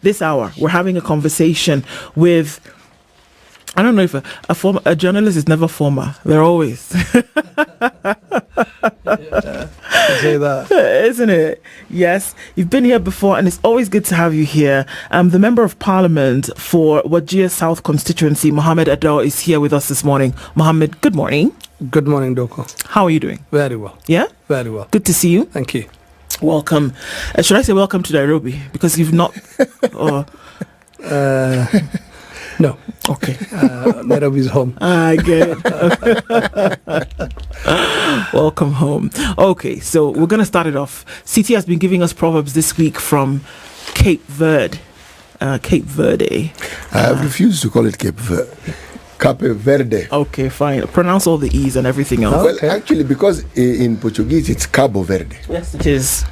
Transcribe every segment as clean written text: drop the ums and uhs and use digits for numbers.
this hour, we're having a conversation with, I don't know if a journalist is never former. They're always. Say that. Isn't it? Yes. You've been here before, and it's always good to have you here. The Member of Parliament for Wajir South constituency, Mohammed Adow, is here with us this morning. Mohammed, good morning. Good morning, Doko. How are you doing? Very well. Yeah? Very well. Good to see you. Thank you. Welcome. Should I say welcome to Nairobi? Because you've not... No. Okay. Nairobi's home. I get it. Welcome home. Okay, so we're going to start it off. CT has been giving us proverbs this week from Cape Verde. Cape Verde. I have refused to call it Cape Verde. Okay, fine. Pronounce all the E's and everything else. Well, actually, because in Portuguese it's Cabo Verde. Yes, it is.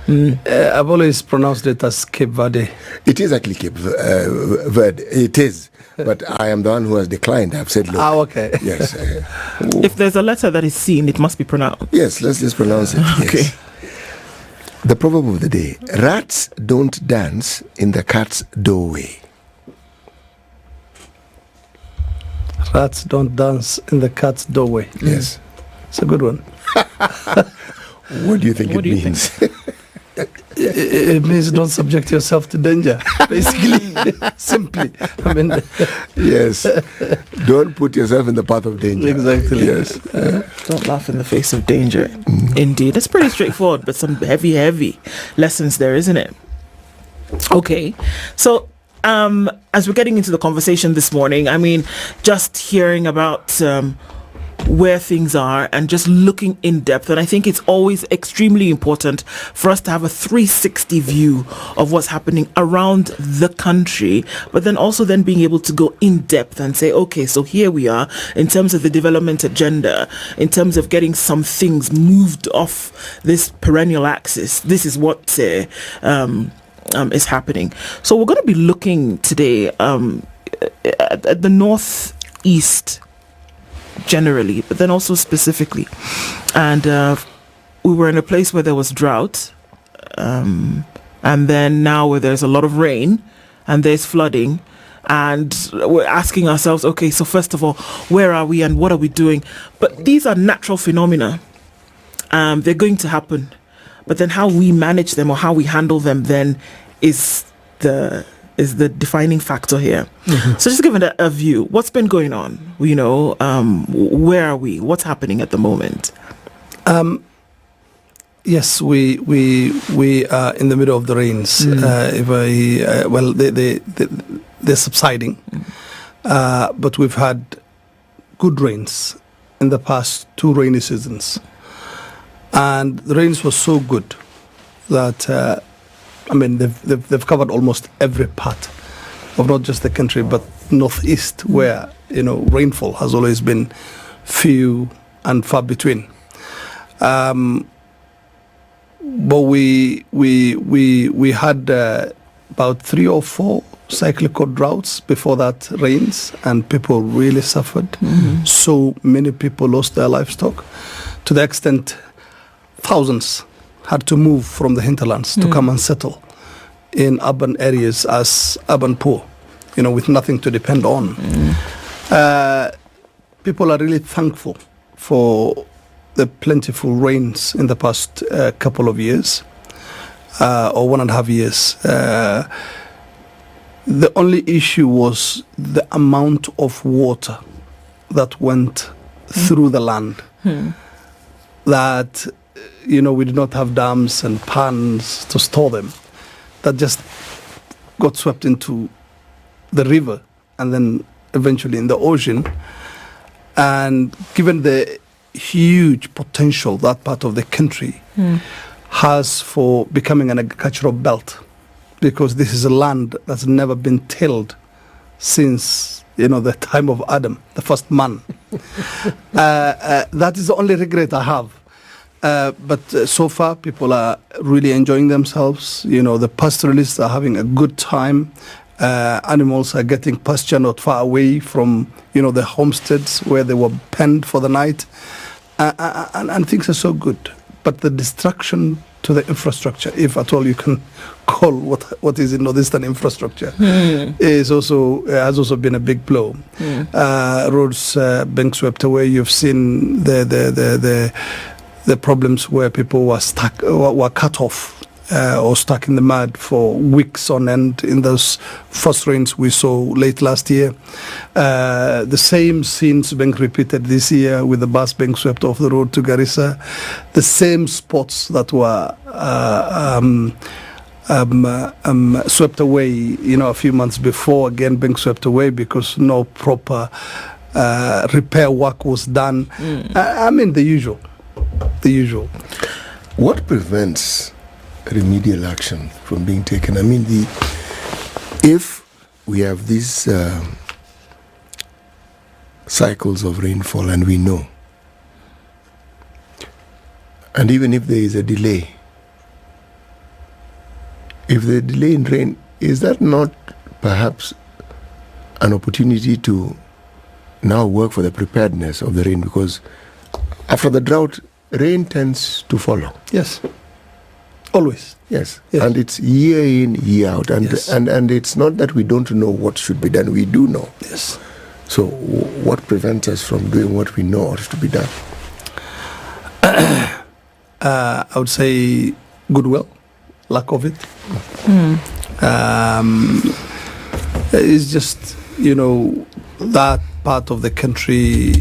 I've always pronounced it as Cape Verde. It is actually Cape Verde. It is. But I am the one who has declined. I've said, look. Okay. Yes. If there's a letter that is seen, it must be pronounced. Yes, let's just pronounce it. Okay. Yes. The proverb of the day. Rats don't dance in the cat's doorway. Rats don't dance in the cat's doorway. Yes. It's a good one. What do you think it means? It means don't subject yourself to danger, basically. Simply. I mean, Yes. Don't put yourself in the path of danger. Exactly. Yes. Don't laugh in the face of danger. Indeed. It's pretty straightforward, but some heavy lessons there, isn't it? Okay. So, as we're getting into the conversation this morning, I mean, just hearing about where things are and just looking in depth, and I think it's always extremely important for us to have a 360 view of what's happening around the country, but then also then being able to go in depth and say, okay, so here we are in terms of the development agenda, in terms of getting some things moved off this perennial axis. This is what is happening. So we're going to be looking today at the northeast generally, but then also specifically. And we were in a place where there was drought, and then now where there's a lot of rain and there's flooding, and we're asking ourselves, okay, so first of all, where are we and what are we doing? But these are natural phenomena. They're going to happen. But then how we manage them or how we handle them then is the defining factor here. Mm-hmm. So just giving a view, what's been going on? You know, where are we? What's happening at the moment? Yes, we are in the middle of the rains. They're subsiding, but we've had good rains in the past 2 rainy seasons. And the rains were so good that, they've covered almost every part of not just the country, but northeast, where, rainfall has always been few and far between. But we had about 3 or 4 cyclical droughts before that rains, and people really suffered. Mm-hmm. So many people lost their livestock, to the extent thousands had to move from the hinterlands to come and settle in urban areas as urban poor, with nothing to depend on. People are really thankful for the plentiful rains in the past couple of years, or 1.5 years. The only issue was the amount of water that went through the land. That we did not have dams and ponds to store them. That just got swept into the river and then eventually in the ocean. And given the huge potential that part of the country has for becoming an agricultural belt, because this is a land that's never been tilled since the time of Adam, the first man. That is the only regret I have. But so far, people are really enjoying themselves. The pastoralists are having a good time. Animals are getting pasture not far away from, the homesteads where they were penned for the night. And things are so good. but the destruction to the infrastructure, if at all you can call what is in northeastern infrastructure, is also has also been a big blow. Roads being swept away. You've seen the problems where people were stuck, were cut off, or stuck in the mud for weeks on end in those first rains we saw late last year. The same scenes being repeated this year with the bus being swept off the road to Garissa. The same spots that were swept away, a few months before, again being swept away because no proper repair work was done. I mean, the usual. What prevents remedial action from being taken? I mean, if we have these cycles of rainfall, and we know, and even if there is a delay, if the delay in rain, is that not perhaps an opportunity to now work for the preparedness of the rain? Because after the drought, rain tends to follow. Yes. Always. Yes. And it's year in, year out. And, and it's not that we don't know what should be done. We do know. Yes. So what prevents us from doing what we know ought to be done? I would say goodwill, lack of it. It's just, that part of the country.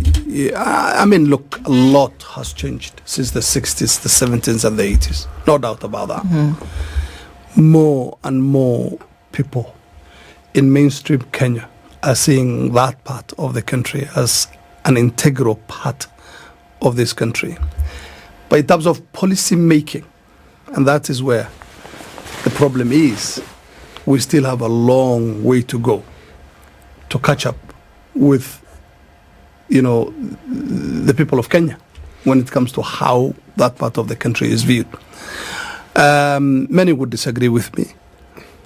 I mean, look, a lot has changed since the 60s, the 70s, and the 80s. No doubt about that. More and more people in mainstream Kenya are seeing that part of the country as an integral part of this country. But in terms of policy making, and that is where the problem is, we still have a long way to go to catch up with, the people of Kenya when it comes to how that part of the country is viewed. Many would disagree with me,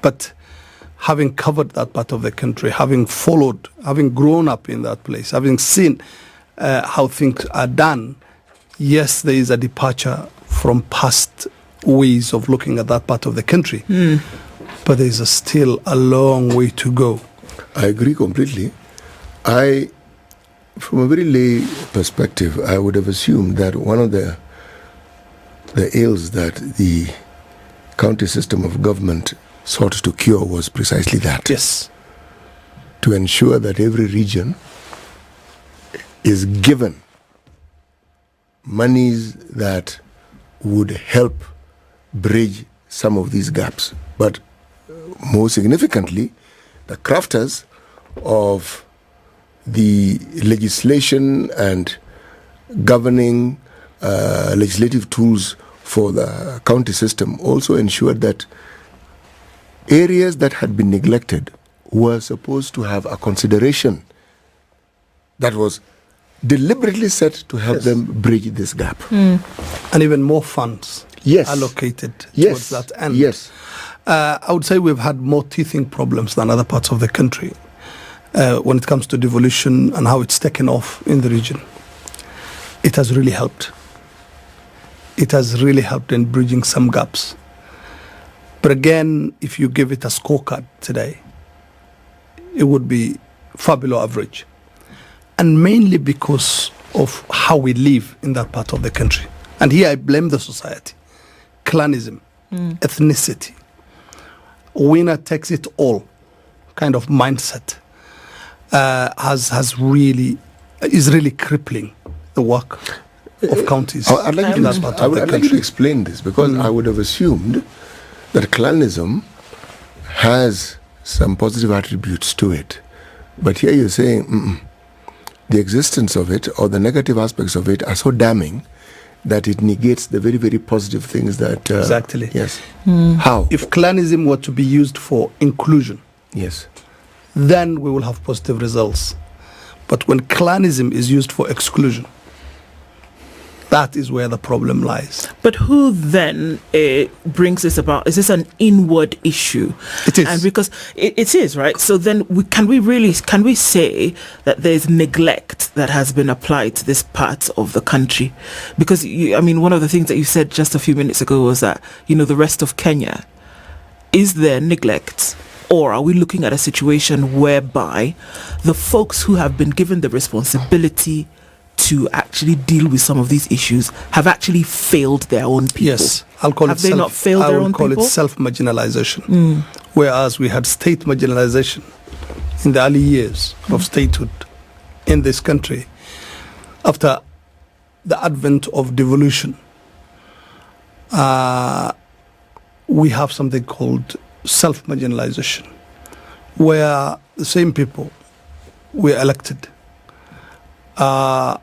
but having covered that part of the country, having followed, having grown up in that place, having seen how things are done, yes, there is a departure from past ways of looking at that part of the country, but there is still a long way to go. I agree completely. From a very lay perspective, I would have assumed that one of the ills that the county system of government sought to cure was precisely that. Yes. To ensure that every region is given monies that would help bridge some of these gaps. But more significantly, the crafters of the legislation and governing legislative tools for the county system also ensured that areas that had been neglected were supposed to have a consideration that was deliberately set to help them bridge this gap. And even more funds allocated towards that end. Yes. I would say we've had more teething problems than other parts of the country when it comes to devolution and how it's taken off in the region. It has really helped. It has really helped in bridging some gaps. But again, if you give it a scorecard today, it would be far below average. And mainly because of how we live in that part of the country. And here I blame the society. Clanism, ethnicity, winner takes it all kind of mindset is really crippling the work of counties. I'd like you to explain this, because I would have assumed that clanism has some positive attributes to it. But here you're saying the existence of it or the negative aspects of it are so damning that it negates the very, very positive things that... exactly. Yes. How? If clanism were to be used for inclusion, yes, then we will have positive results. But when clanism is used for exclusion, That is where the problem lies. But who then brings this about? Is this an inward issue? It is. And because it is, right? So then can we say that there's neglect that has been applied to this part of the country? Because, one of the things that you said just a few minutes ago was that, the rest of Kenya, is there neglect? Or are we looking at a situation whereby the folks who have been given the responsibility to actually deal with some of these issues have actually failed their own people? Yes, I'll call have it. They not failed their own people? I will call it self-marginalization. Whereas we had state marginalization in the early years of statehood in this country, after the advent of devolution, we have something called self-marginalization, where the same people were elected are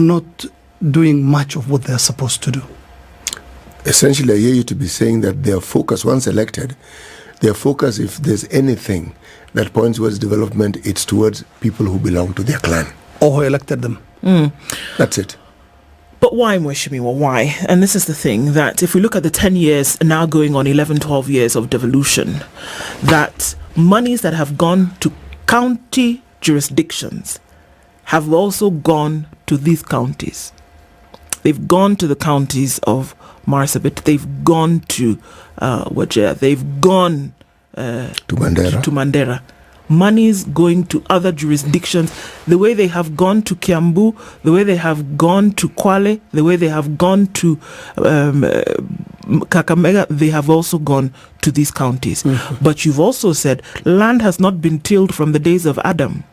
not doing much of what they're supposed to do. Essentially, I hear you to be saying that their focus, once elected, their focus, if there's anything that points towards development, it's towards people who belong to their clan. Or who elected them. That's it. But why, Mweshimiwa, why? And this is the thing, that if we look at the 10 years, now going on 11, 12 years of devolution, that monies that have gone to county jurisdictions have also gone to these counties. They've gone to the counties of Marsabit, they've gone to Wajir, they've gone to Mandera. Monies going to other jurisdictions, the way they have gone to Kiambu, the way they have gone to Kwale, the way they have gone to Kakamega, they have also gone to these counties. But you've also said land has not been tilled from the days of Adam,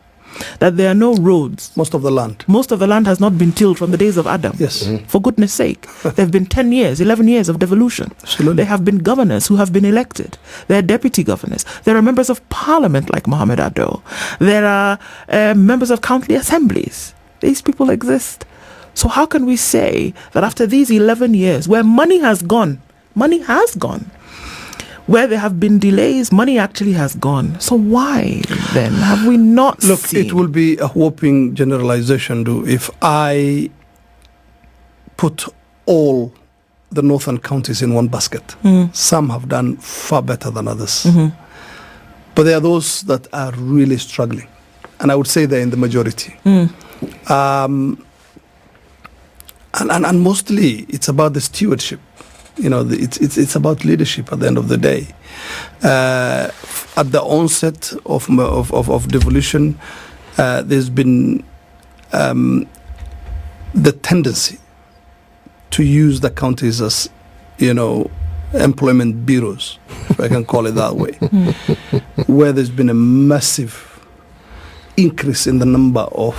that there are no roads. Most of the land has not been tilled from the days of Adam. Yes. For goodness sake. There have been 10 years, 11 years of devolution. Absolutely. There have been governors who have been elected. There are deputy governors. There are members of parliament like Mohammed Adow. There are members of county assemblies. These people exist. So how can we say that after these 11 years, where money has gone, where there have been delays, money actually has gone. So why then have we not seen? It will be a whopping generalization, if I put all the northern counties in one basket. Some have done far better than others. But there are those that are really struggling. And I would say they're in the majority. And mostly it's about the stewardship. It's about leadership at the end of the day. At the onset of devolution, there's been the tendency to use the counties as, employment bureaus, if I can call it that way, where there's been a massive increase in the number of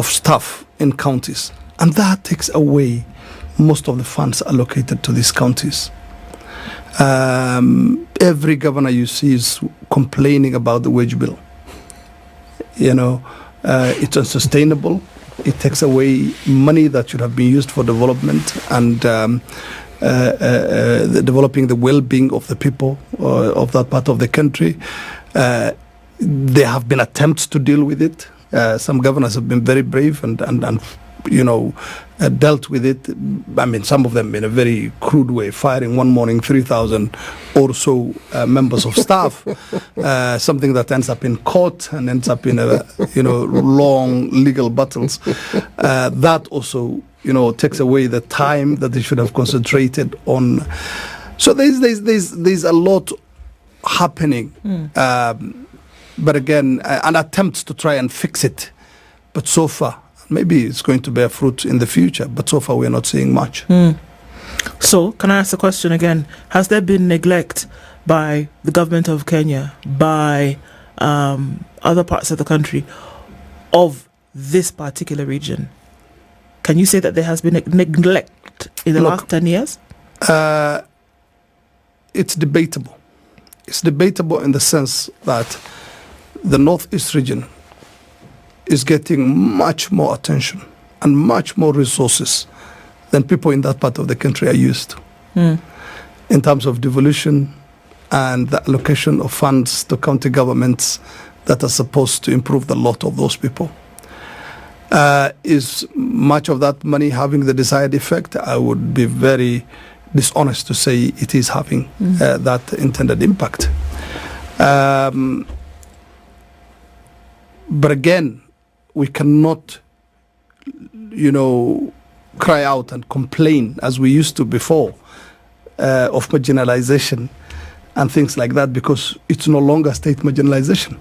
staff in counties, and that takes away most of the funds allocated to these counties. Every governor you see is complaining about the wage bill. It's unsustainable. It takes away money that should have been used for development and developing the well-being of the people of that part of the country. There have been attempts to deal with it. Some governors have been very brave and dealt with it. Some of them in a very crude way, firing one morning 3,000 or so members of staff, something that ends up in court and ends up in long legal battles. That also takes away the time that they should have concentrated on. So there's a lot happening, but again, an attempt to try and fix it, but so far. Maybe it's going to bear fruit in the future, but so far we're not seeing much. So, can I ask the question again? Has there been neglect by the government of Kenya, by other parts of the country, of this particular region? Can you say that there has been neglect in the last 10 years? It's debatable. It's debatable in the sense that the Northeast region is getting much more attention and much more resources than people in that part of the country are used to. In terms of devolution and the allocation of funds to county governments that are supposed to improve the lot of those people. Is much of that money having the desired effect? I would be very dishonest to say it is having that intended impact. But again, we cannot, cry out and complain as we used to before of marginalization and things like that, because it's no longer state marginalization.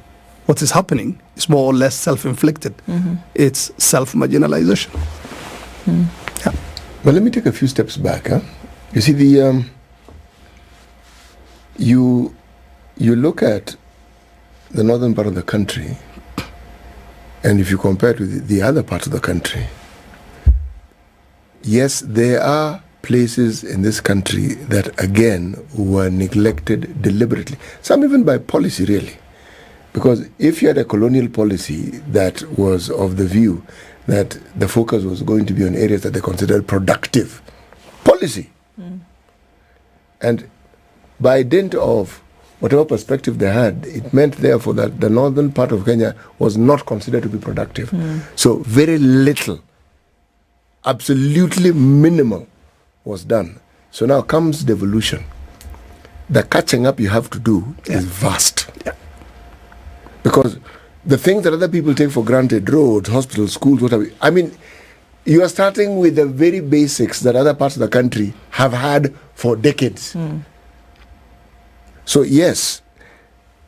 What is happening is more or less self-inflicted. It's self-marginalization. Yeah. Well, let me take a few steps back. You see, you look at the northern part of the country, and if you compare it with the other parts of the country, yes, there are places in this country that, again, were neglected deliberately. Some even by policy, really. Because if you had a colonial policy that was of the view that the focus was going to be on areas that they considered productive policy, and by dint of whatever perspective they had, it meant therefore that the northern part of Kenya was not considered to be productive. So very little, absolutely minimal, was done. So now comes devolution. The catching up you have to do is vast. Because the things that other people take for granted, roads, hospitals, schools, whatever, I mean, you are starting with the very basics that other parts of the country have had for decades. So yes,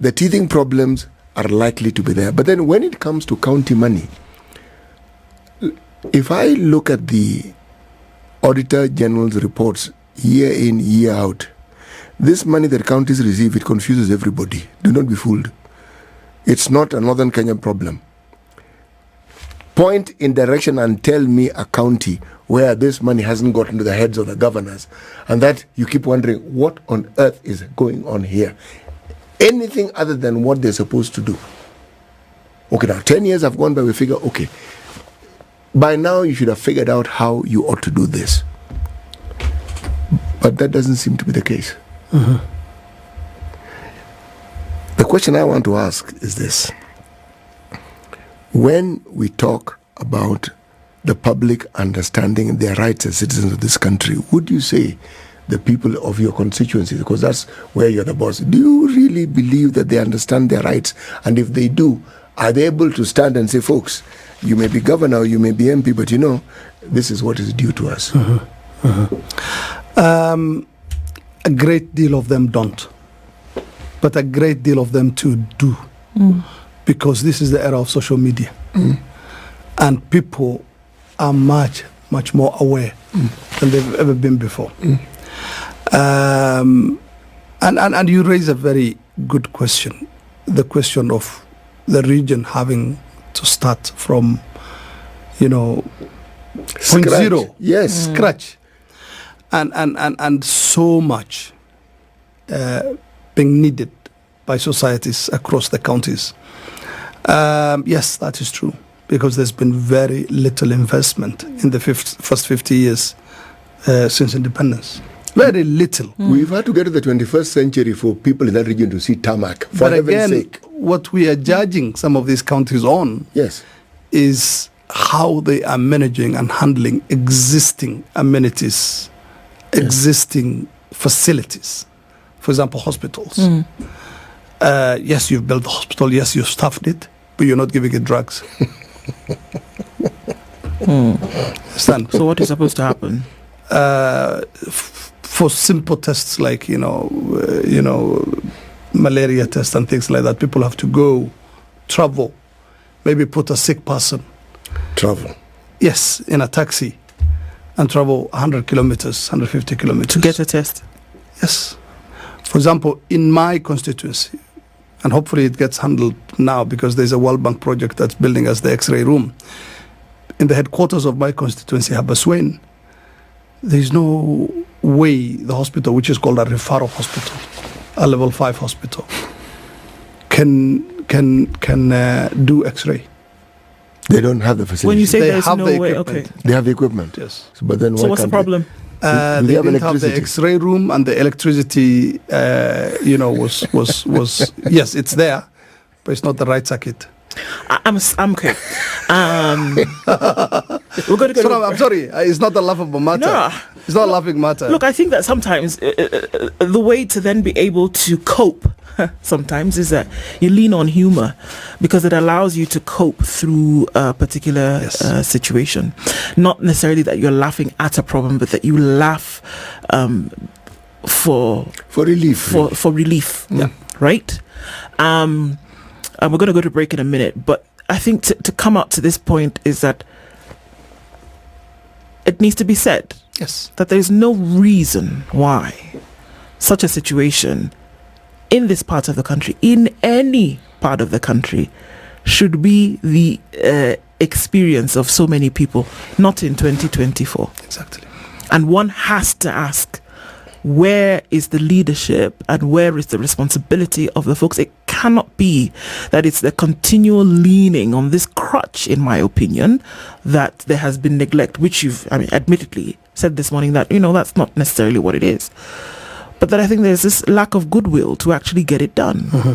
the teething problems are likely to be there. But then when it comes to county money, if I look at the Auditor General's reports year in, year out, this money that counties receive, it confuses everybody. Do not be fooled. It's not a Northern Kenya problem. Point in direction and tell me a county where this money hasn't gotten to the heads of the governors, and that you keep wondering, what on earth is going on here? Anything other than what they're supposed to do. Okay, now 10 years have gone by, we figure, okay, by now you should have figured out how you ought to do this. But that doesn't seem to be the case. The question I want to ask is this. When we talk about the public understanding their rights as citizens of this country, would you say the people of your constituency, because that's where you're the boss, do you really believe that they understand their rights? And if they do, are they able to stand and say, folks, you may be governor or you may be MP, but this is what is due to us? A great deal of them don't. But a great deal of them too do. Because this is the era of social media. And people are much, much more aware than they've ever been before. And you raise a very good question. The question of the region having to start from, point zero. Yes. Scratch. And so much being needed by societies across the counties. Yes, that is true, because there's been very little investment in the first 50 years since independence. Very little. We've had to get to the 21st century for people in that region to see tarmac, for but heaven's again, sake. What we are judging some of these counties on is how they are managing and handling existing amenities, existing facilities. For example, hospitals. Yes, you've built the hospital. Yes, you've staffed it, but you're not giving it drugs. Understand? So what is supposed to happen? For simple tests like malaria tests and things like that, people have to go travel, maybe put a sick person in a taxi and travel 100 kilometers, 150 kilometers to get a test. Yes. For example, in my constituency, and hopefully it gets handled now because there's a World Bank project that's building us the X-ray room. In the headquarters of my constituency, Habaswein, there's no way the hospital, which is called a referral hospital, a level 5 hospital, can do X-ray. They don't have the facility. When you say they there's have no the way, equipment. They have the equipment. Yes. But then So what's the problem? They didn't have the X-ray room, and the electricity, was yes, it's there, but it's not the right circuit. I'm okay. We're going to go. I'm sorry. It's not a laughable matter. No. It's not a laughing matter. Look, I think that sometimes the way to then be able to cope sometimes is that you lean on humor, because it allows you to cope through a particular situation. Not necessarily that you're laughing at a problem, but that you laugh for relief. For relief. Yeah. Right? And we're going to go to break in a minute, but I think to come out to this point is that it needs to be said. Yes. That there's no reason why such a situation in this part of the country, in any part of the country, should be the experience of so many people, not in 2024. Exactly. And one has to ask, where is the leadership and where is the responsibility of the folks? It cannot be that it's the continual leaning on this crutch, in my opinion, that there has been neglect, which admittedly said this morning that, that's not necessarily what it is. But that I think there's this lack of goodwill to actually get it done. Mm-hmm.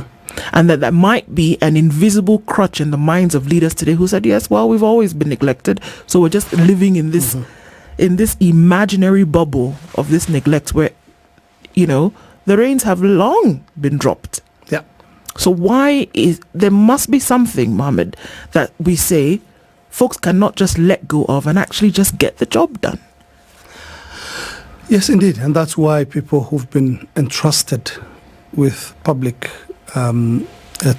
And that might be an invisible crutch in the minds of leaders today who said, yes, well, we've always been neglected, so we're just living in this in this imaginary bubble of this neglect where, the reins have long been dropped. Yeah. So there must be something, Mohammed, that we say folks cannot just let go of and actually just get the job done. Yes, indeed. And that's why people who've been entrusted with public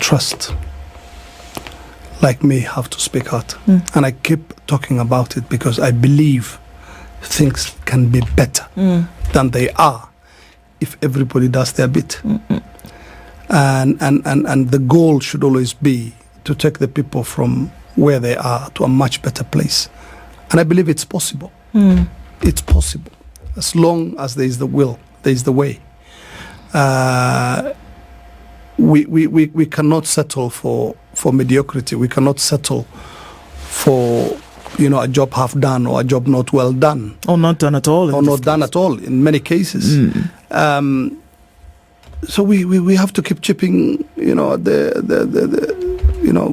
trust, like me, have to speak out. And I keep talking about it because I believe things can be better than they are if everybody does their bit. And the goal should always be to take the people from where they are to a much better place. And I believe it's possible. It's possible. As long as there is the will, there is the way. We cannot settle for mediocrity. We cannot settle for a job half done or a job not well done, or not done at all, or not done at all in many cases. So we have to keep chipping, the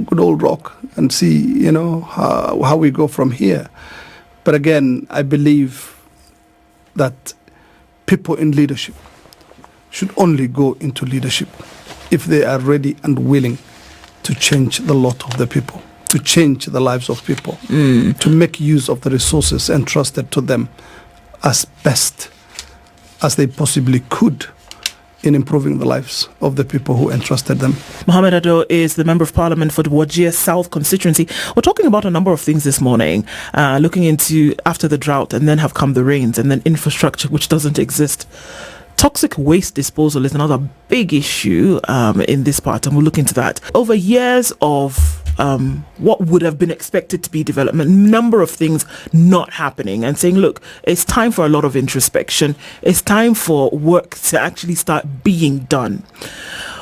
good old rock and see, how we go from here. But again, I believe that people in leadership should only go into leadership if they are ready and willing to change the lot of the people, to change the lives of people, to make use of the resources entrusted to them as best as they possibly could in improving the lives of the people who entrusted them. Mohammed Adow is the Member of Parliament for the Wajir South constituency. We're talking about a number of things this morning, looking into after the drought, and then have come the rains, and then infrastructure which doesn't exist. Toxic waste disposal is another big issue in this part, and we'll look into that. Over years of what would have been expected to be development, number of things not happening, and saying, look, it's time for a lot of introspection. It's time for work to actually start being done.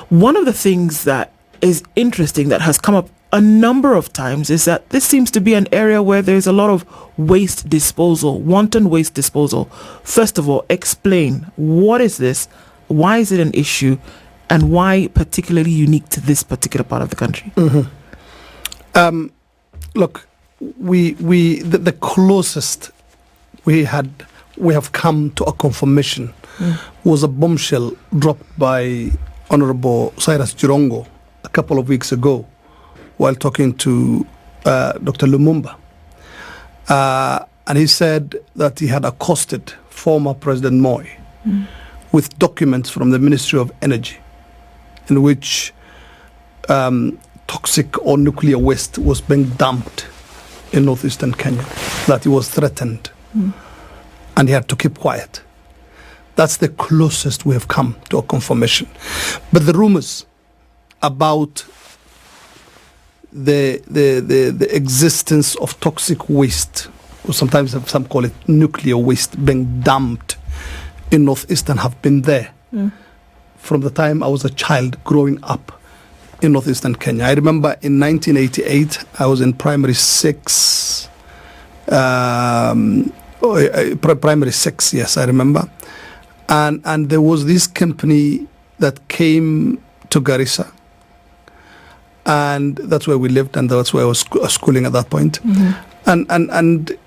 One of the things that is interesting that has come up a number of times is that this seems to be an area where there's a lot of waste disposal, wanton waste disposal. First of all, explain, what is this? Why is it an issue? And why particularly unique to this particular part of the country? Look, the closest we have come to a confirmation was a bombshell dropped by Honorable Cyrus Jirongo a couple of weeks ago while talking to Dr. Lumumba. And he said that he had accosted former President Moi with documents from the Ministry of Energy in which toxic or nuclear waste was being dumped in northeastern Kenya, that he was threatened and he had to keep quiet. That's the closest we have come to a confirmation. But the rumors about the existence of toxic waste, or sometimes some call it nuclear waste, being dumped in northeastern have been there from the time I was a child growing up in northeastern Kenya. I remember in 1988, I was in primary 6. Primary 6, yes, I remember. And there was this company that came to Garissa And that's where we lived, and that's where I was schooling at that point. And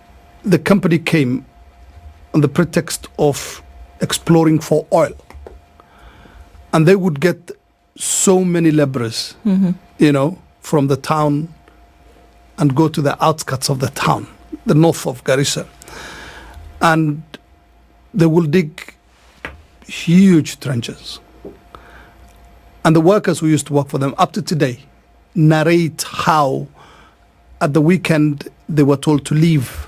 the company came on the pretext of exploring for oil. And they would get so many laborers, from the town and go to the outskirts of the town, the north of Garissa. And they will dig huge trenches. And the workers who used to work for them up to today narrate how at the weekend they were told to leave.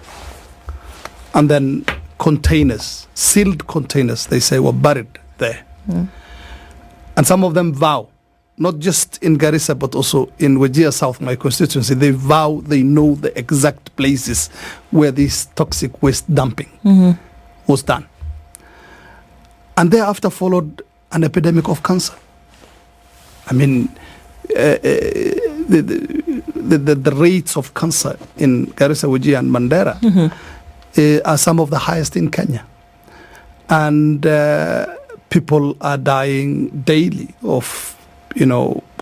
And then containers, sealed containers, they say, were buried there. And some of them vow, not just in Garissa, but also in Wajir South, my constituency, they vow they know the exact places where this toxic waste dumping was done. And thereafter followed an epidemic of cancer. I mean, the rates of cancer in Garissa, Wajir, and Mandera are some of the highest in Kenya. And people are dying daily of,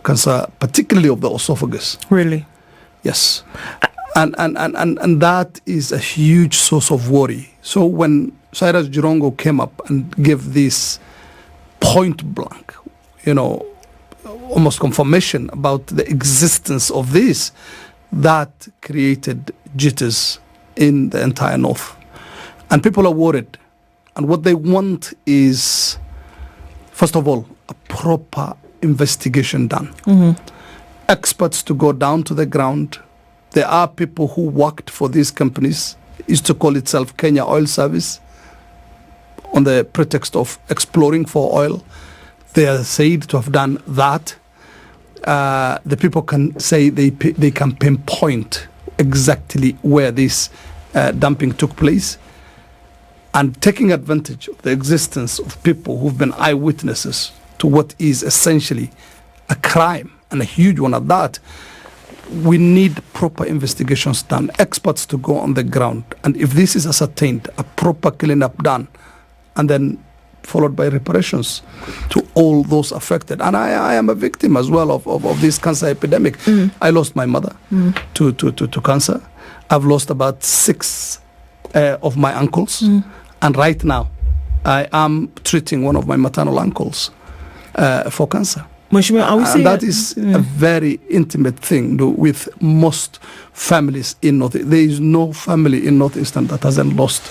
cancer, particularly of the esophagus. Really? Yes. And that is a huge source of worry. So when Cyrus Jirongo came up and gave this point blank, almost confirmation about the existence of this, that created jitters in the entire north. And people are worried. And what they want is, first of all, a proper investigation done. Experts to go down to the ground. There are people who worked for these companies, used to call itself Kenya Oil Service, on the pretext of exploring for oil. They are said to have done that. The people can say they can pinpoint exactly where this dumping took place, and taking advantage of the existence of people who've been eyewitnesses to what is essentially a crime, and a huge one at that. We need proper investigations done, experts to go on the ground, and if this is ascertained, a proper cleanup done, and then followed by reparations to all those affected. And I am a victim as well of this cancer epidemic. I lost my mother to cancer. I've lost about 6 of my uncles. And right now, I am treating one of my maternal uncles for cancer. And that is a very intimate thing with most families in North. There is no family in Northeastern that hasn't lost,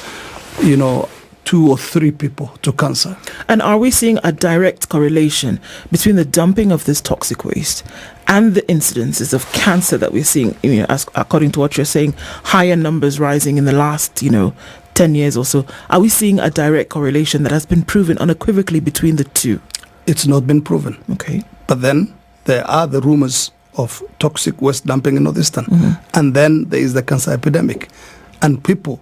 2 or 3 people to cancer. And are we seeing a direct correlation between the dumping of this toxic waste and the incidences of cancer that we're seeing, as according to what you're saying, higher numbers rising in the last, 10 years or so? Are we seeing a direct correlation that has been proven unequivocally between the two? It's not been proven. Okay. But then there are the rumors of toxic waste dumping in Northeastern. And then there is the cancer epidemic. And people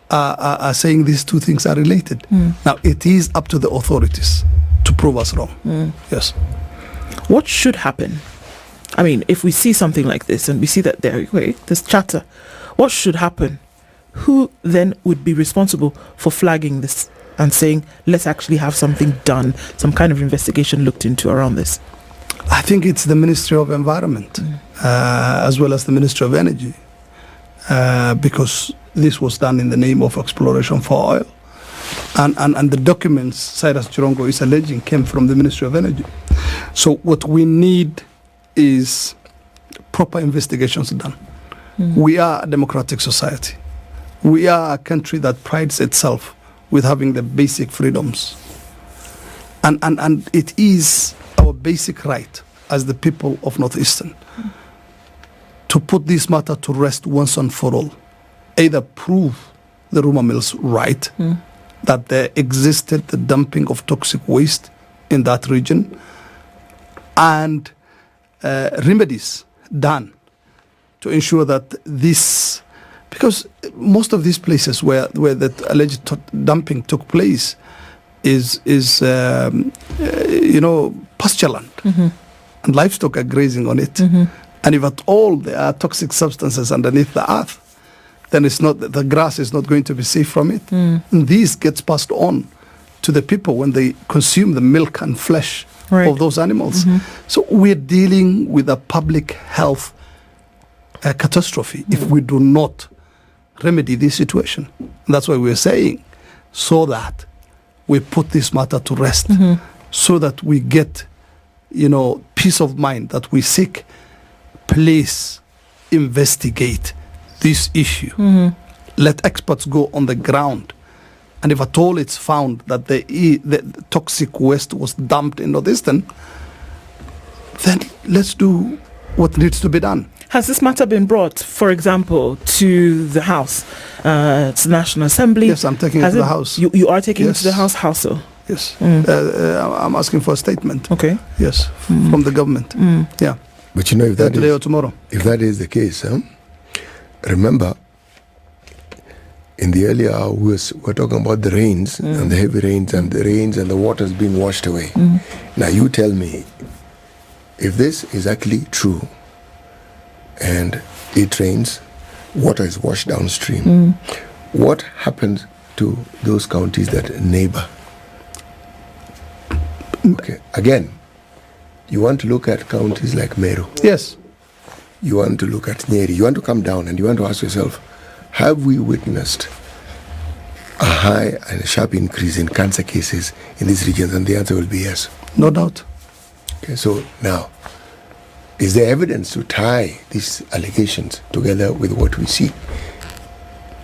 are saying these two things are related. Now, it is up to the authorities to prove us wrong. Yes. What should happen? I mean, if we see something like this and we see that there's chatter, what should happen? Who then would be responsible for flagging this and saying, let's actually have something done, some kind of investigation looked into around this? I think it's the Ministry of Environment, as well as the Ministry of Energy, because this was done in the name of exploration for oil. And the documents Cyrus Jirongo is alleging came from the Ministry of Energy. So what we need is proper investigations done. We are a democratic society. We are a country that prides itself with having the basic freedoms. And it is our basic right as the people of Northeastern to put this matter to rest once and for all. Either prove the rumor mills right, that there existed the dumping of toxic waste in that region, and remedies done to ensure that this, because most of these places where the alleged dumping took place is pasture land, and livestock are grazing on it. And if at all there are toxic substances underneath the earth, then the grass is not going to be safe from it. And this gets passed on to the people when they consume the milk and flesh Right. of those animals. So we're dealing with a public health catastrophe if we do not remedy this situation. And that's why we're saying, so that we put this matter to rest, so that we get, peace of mind that we seek. Please investigate this issue. Let experts go on the ground. And if at all it's found that the toxic waste was dumped in Northeastern, then let's do what needs to be done. Has this matter been brought, for example, to the House, to the National Assembly? Yes, I'm taking it to the House. You are taking it to the House? How so? Yes. I'm asking for a statement. Okay. Yes, from the government. Yeah. But if that today or tomorrow. If that is the case, remember, in the earlier hours, we're talking about the rains and the heavy rains and the waters being washed away. Now you tell me, if this is actually true and it rains, water is washed downstream, what happens to those counties that neighbor? Okay, again, you want to look at counties like Meru. Yes. You want to look at Nyeri. You want to come down and you want to ask yourself, have we witnessed a high and a sharp increase in cancer cases in these regions? And the answer will be yes. No doubt. Okay, so now, is there evidence to tie these allegations together with what we see?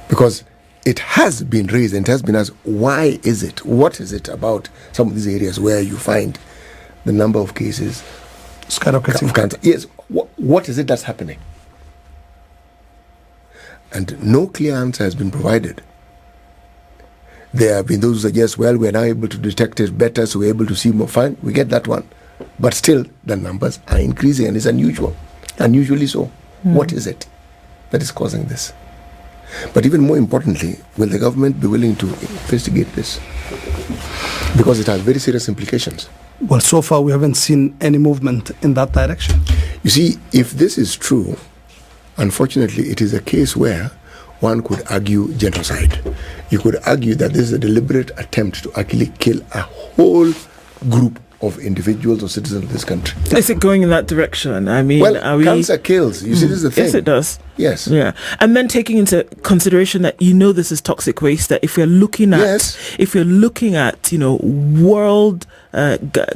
Because it has been raised and it has been asked, why is it? What is it about some of these areas where you find the number of cases skyrocketing of cancer? Yes, what is it that's happening? And no clear answer has been provided. There have been those who suggest, well, we're now able to detect it better, so we're able to see more. Fine, we get that one. But still, the numbers are increasing, and it's unusual. Unusually so. What is it that is causing this? But even more importantly, will the government be willing to investigate this? Because it has very serious implications. Well, so far we haven't seen any movement in that direction. You see, if this is true, unfortunately, it is a case where one could argue genocide. You could argue that this is a deliberate attempt to actually kill a whole group of individuals or citizens of this country. Is it going in that direction? I mean, well, cancer kills. You see, this is the thing. Yes, it does. Yes. Yeah. And then taking into consideration that this is toxic waste, that if we're looking at world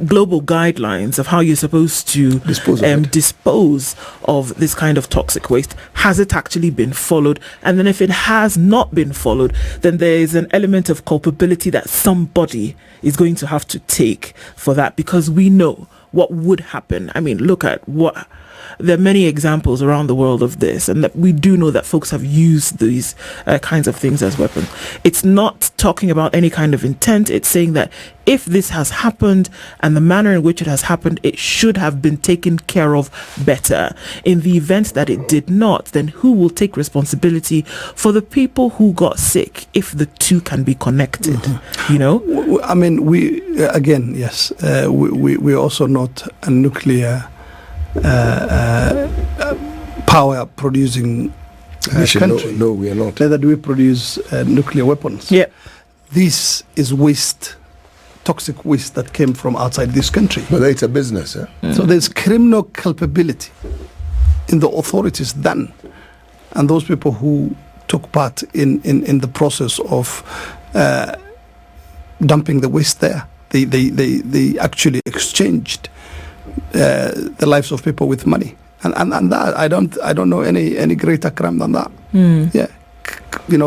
global guidelines of how you're supposed to dispose of this kind of toxic waste, has it actually been followed? And then if it has not been followed, then there is an element of culpability that somebody is going to have to take for that, because we know what would happen. I mean, look at there are many examples around the world of this, and that we do know that folks have used these kinds of things as weapons. It's not talking about any kind of intent. It's saying that if this has happened and the manner in which it has happened, it should have been taken care of better. In the event that it did not, then who will take responsibility for the people who got sick, if the two can be connected? I mean, we're also not a nuclear power producing country. No, we are not. Neither do we produce nuclear weapons. Yeah. This is waste, toxic waste that came from outside this country. But it's a business. So there's criminal culpability in the authorities then, and those people who took part in the process of dumping the waste there. They actually exchanged the lives of people with money, and that I don't know any greater crime than that. Yeah,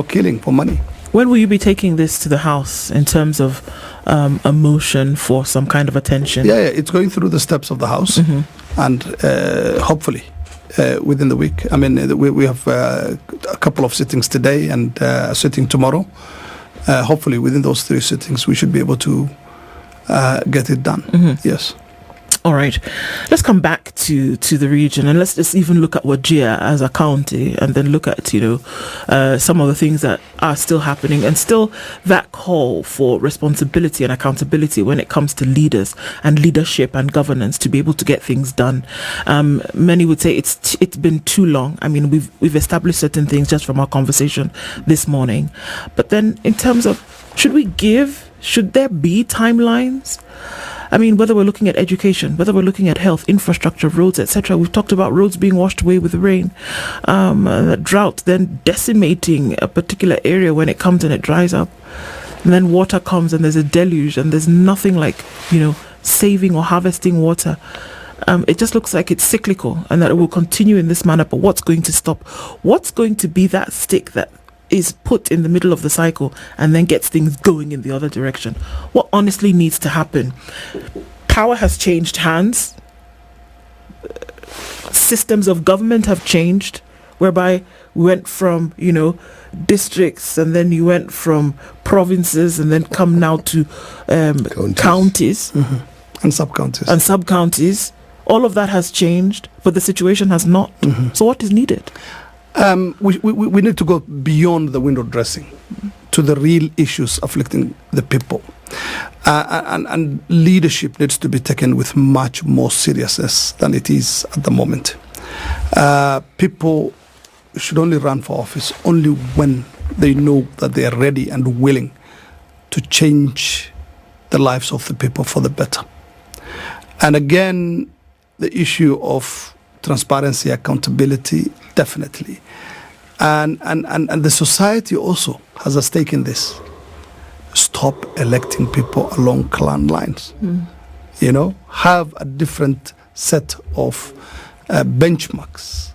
killing for money. When will you be taking this to the House in terms of a motion for some kind of attention? Yeah, it's going through the steps of the House, and hopefully within the week. I mean, we have a couple of sittings today and a sitting tomorrow. Hopefully within those 3 sittings we should be able to get it done. Yes. All right, let's come back to the region, and let's just even look at Wajir as a county, and then look at some of the things that are still happening, and still that call for responsibility and accountability when it comes to leaders and leadership and governance to be able to get things done. Many would say it's been too long. I mean, we've established certain things just from our conversation this morning, but then in terms of, should we give Should there be timelines? I mean, whether we're looking at education, whether we're looking at health, infrastructure, roads, etc. We've talked about roads being washed away with the rain, drought then decimating a particular area when it comes and it dries up. And then water comes and there's a deluge and there's nothing like, saving or harvesting water. It just looks like it's cyclical and that it will continue in this manner. But what's going to stop? What's going to be that stick that is put in the middle of the cycle and then gets things going in the other direction? What honestly needs to happen? Power has changed hands. Systems of government have changed, whereby we went from, districts, and then you went from provinces, and then come now to counties. Mm-hmm. And sub-counties. And sub-counties. All of that has changed, but the situation has not. Mm-hmm. So what is needed? We need to go beyond the window dressing to the real issues afflicting the people. And leadership needs to be taken with much more seriousness than it is at the moment. People should only run for office only when they know that they are ready and willing to change the lives of the people for the better. And again, the issue of transparency, accountability, definitely. And the society also has a stake in this. Stop electing people along clan lines. Have a different set of benchmarks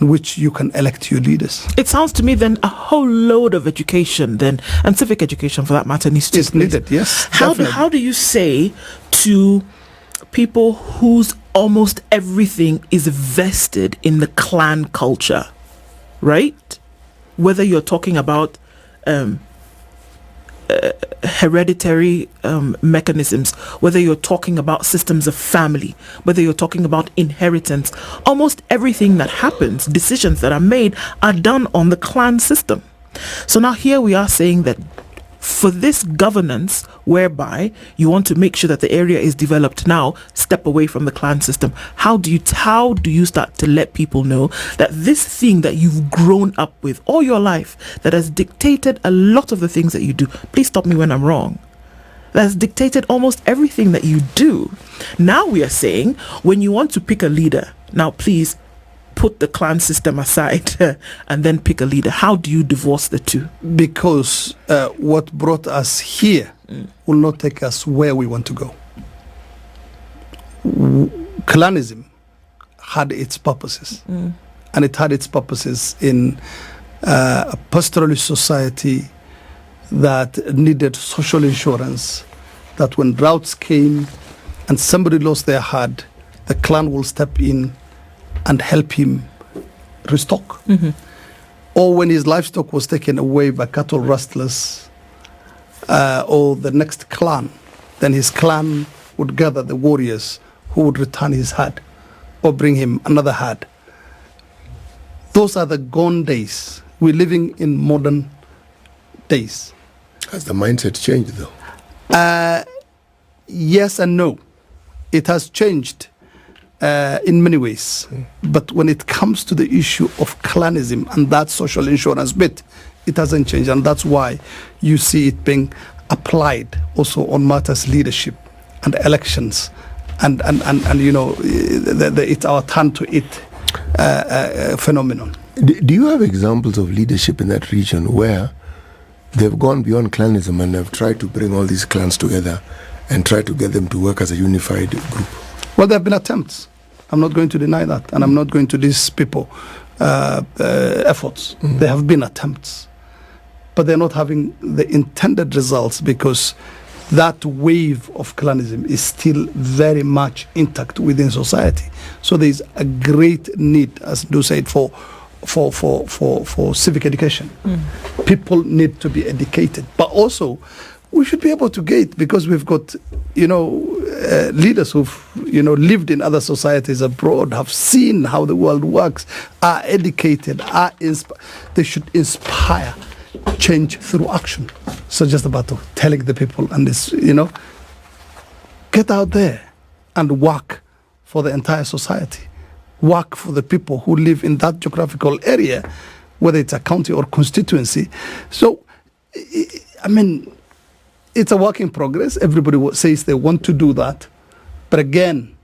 in which you can elect your leaders. It sounds to me then a whole load of education then, and civic education for that matter, needs to It's needed, yes. How do you say to people whose almost everything is vested in the clan culture, right? Whether you're talking about hereditary mechanisms, whether you're talking about systems of family, whether you're talking about inheritance, almost everything that happens, decisions that are made, are done on the clan system. So now here we are saying that for this governance, whereby you want to make sure that the area is developed now, step away from the clan system. How do you start to let people know that this thing that you've grown up with all your life, that has dictated a lot of the things that you do, please stop me when I'm wrong, that has dictated almost everything that you do. Now we are saying, when you want to pick a leader, now please put the clan system aside and then pick a leader. How do you divorce the two? Because what brought us here will not take us where we want to go. Clanism had its purposes, and it had its purposes in a pastoralist society that needed social insurance, that when droughts came and somebody lost their herd, the clan will step in and help him restock. Mm-hmm. Or when his livestock was taken away by cattle rustlers or the next clan, then his clan would gather the warriors who would return his herd or bring him another herd. Those are the gone days. We're living in modern days. Has the mindset changed though? Yes and no. It has changed in many ways. But when it comes to the issue of clanism and that social insurance bit, it hasn't changed. And that's why you see it being applied also on matters leadership and elections. And it's our turn to it phenomenon. Do you have examples of leadership in that region where they've gone beyond clanism and have tried to bring all these clans together and try to get them to work as a unified group? Well, there have been attempts. I'm not going to deny that, and I'm not going to diss people efforts. There have been attempts, but they're not having the intended results because that wave of clanism is still very much intact within society. So there's a great need, as Du said, for civic education. People need to be educated, but also we should be able to gauge, because we've got leaders who've lived in other societies abroad, have seen how the world works, are educated, they should inspire change through action. So just about telling the people and this, get out there and work for the entire society. Work for the people who live in that geographical area, whether it's a county or constituency. So, it's a work in progress. Everybody says they want to do that. But again,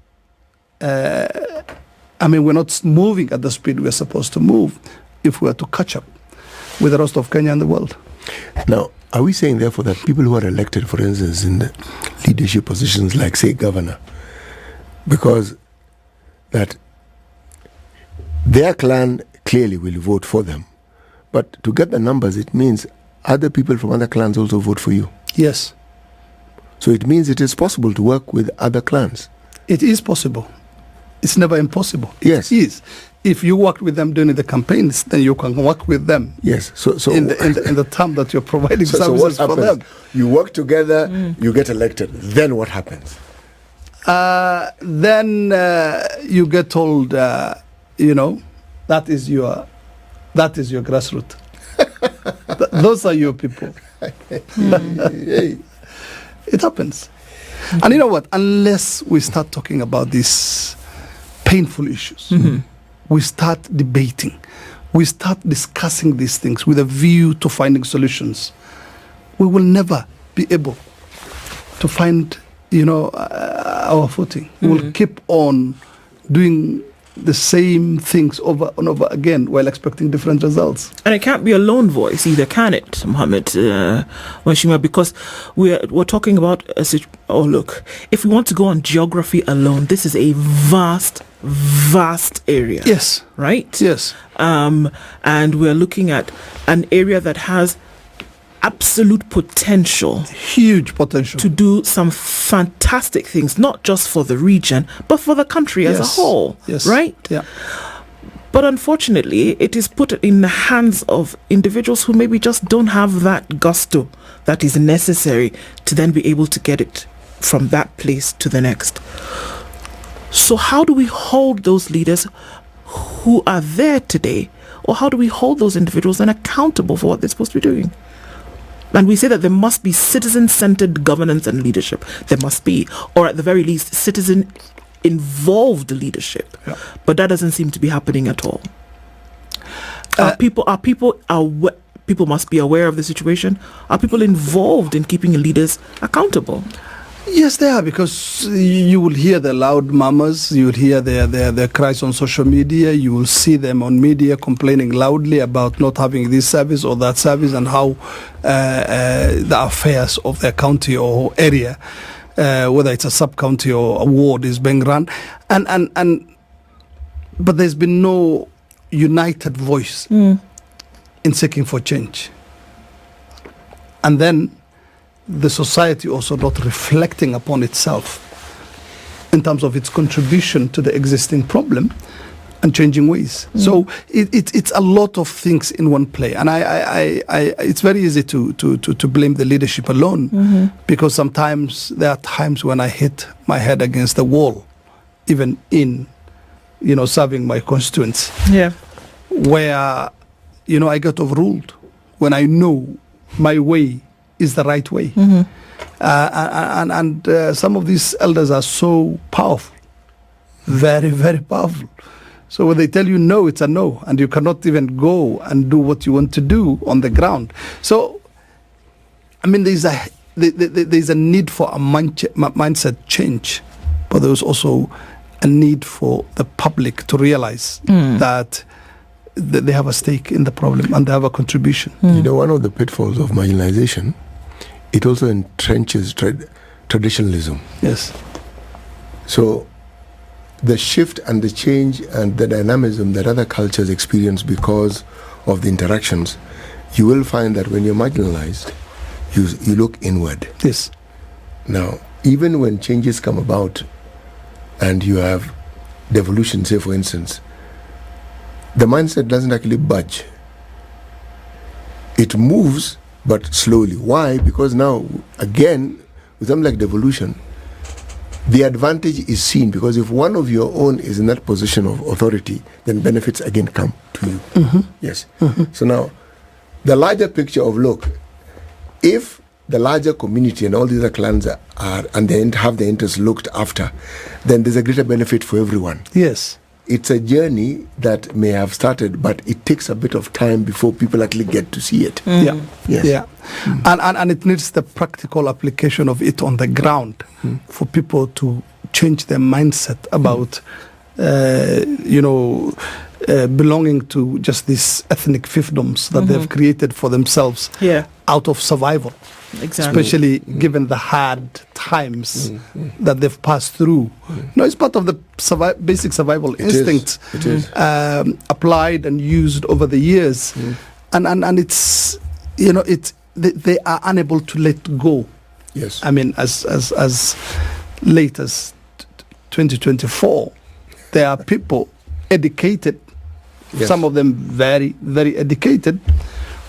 we're not moving at the speed we're supposed to move if we are to catch up with the rest of Kenya and the world. Now, are we saying, therefore, that people who are elected, for instance, in the leadership positions like, say, governor, because that their clan clearly will vote for them, but to get the numbers, it means other people from other clans also vote for you? Yes. So it means it is possible to work with other clans? It is possible. It's never impossible. Yes. It is. If you worked with them during the campaigns, then you can work with them. Yes. So in the term that you're providing so services what for happens? them. You work together, you get elected. Then what happens? Then you get told, that is your grassroots. Those are your people. It happens. And you know what? Unless we start talking about these painful issues, we start debating, we start discussing these things with a view to finding solutions, we will never be able to find, our footing. We will keep on doing the same things over and over again while expecting different results. And it can't be a lone voice either, can it, Mohammed, Washima? Because we're talking about look, if we want to go on geography alone, this is a vast area. Yes. Right? Yes. And we're looking at an area that has absolute potential, huge potential, to do some fantastic things, not just for the region, but for the country as a whole. Yes. Right? Yeah. But unfortunately, it is put in the hands of individuals who maybe just don't have that gusto that is necessary to then be able to get it from that place to the next. So how do we hold those leaders who are there today, or how do we hold those individuals then accountable for what they're supposed to be doing? And we say that there must be citizen-centered governance and leadership. There must be, or at the very least, citizen-involved leadership. Yeah. But that doesn't seem to be happening at all. People must be aware of the situation. Are people involved in keeping leaders accountable? Yes, they are, because you will hear the loud murmurs, you will hear their cries on social media, you will see them on media complaining loudly about not having this service or that service, and how the affairs of their county or area, whether it's a sub-county or a ward, is being run. But there's been no united voice in seeking for change. And then the society also not reflecting upon itself in terms of its contribution to the existing problem and changing ways. So it's a lot of things in one play, and I it's very easy to blame the leadership alone, because sometimes there are times when I hit my head against the wall, even in serving my constituents, where I get overruled when I know my way is the right way. And some of these elders are so powerful, very, very powerful. So when they tell you no, it's a no, and you cannot even go and do what you want to do on the ground. So, there's a need for a mindset change, but there's also a need for the public to realize that they have a stake in the problem and they have a contribution. One of the pitfalls of marginalization, it also entrenches traditionalism. Yes. So the shift and the change and the dynamism that other cultures experience because of the interactions, you will find that when you're marginalized, you look inward. Yes. Now, even when changes come about and you have devolution, say for instance, the mindset doesn't actually budge. It moves, but slowly. Why? Because now, again, with something like devolution, the advantage is seen, because if one of your own is in that position of authority, then benefits again come to you. Yes. So now, the larger picture of, look, if the larger community and all the other clans are and they have their interests looked after, then there's a greater benefit for everyone. Yes. It's a journey that may have started, but it takes a bit of time before people actually get to see it. Yeah. Yes. Yeah. And it needs the practical application of it on the ground for people to change their mindset about, belonging to just these ethnic fiefdoms that they've created for themselves out of survival. Exactly. Especially given the hard times that they've passed through. It's part of the basic survival instinct applied and used over the years. And it's, they are unable to let go. Yes. I mean, as late as 2024, there are people educated, some of them very, very educated,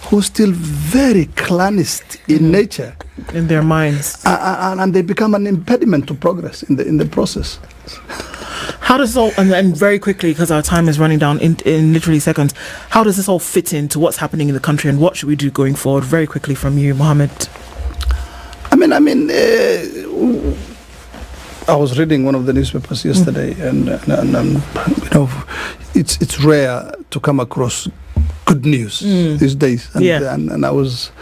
who are still very clanist in nature, in their minds, and they become an impediment to progress in the process. How does this all, and very quickly, because our time is running down in literally seconds, how does this all fit into what's happening in the country, and what should we do going forward? Very quickly from you, Mohammed. I was reading one of the newspapers yesterday, and it's rare to come across good news these days, and I was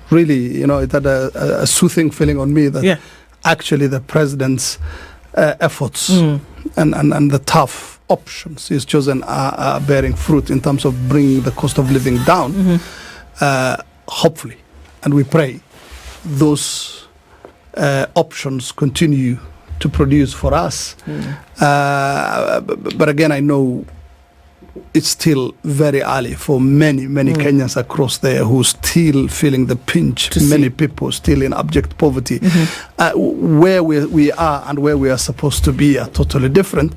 really, it had a soothing feeling on me that actually the president's efforts and the tough options he's chosen are bearing fruit in terms of bringing the cost of living down. Hopefully, and we pray those options continue to produce for us. But again, I know it's still very early for many Kenyans across there who are still feeling the pinch. Many people still in abject poverty. Where we are and where we are supposed to be are totally different.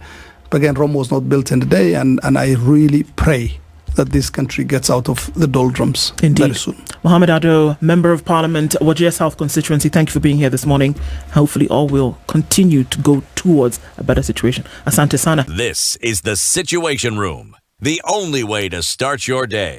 But again, Rome was not built in a day, and I really pray that this country gets out of the doldrums very soon. Mohammed Adow, Member of Parliament, Wajir South Constituency, thank you for being here this morning. Hopefully all will continue to go towards a better situation. Asante sana. This is the Situation Room, the only way to start your day.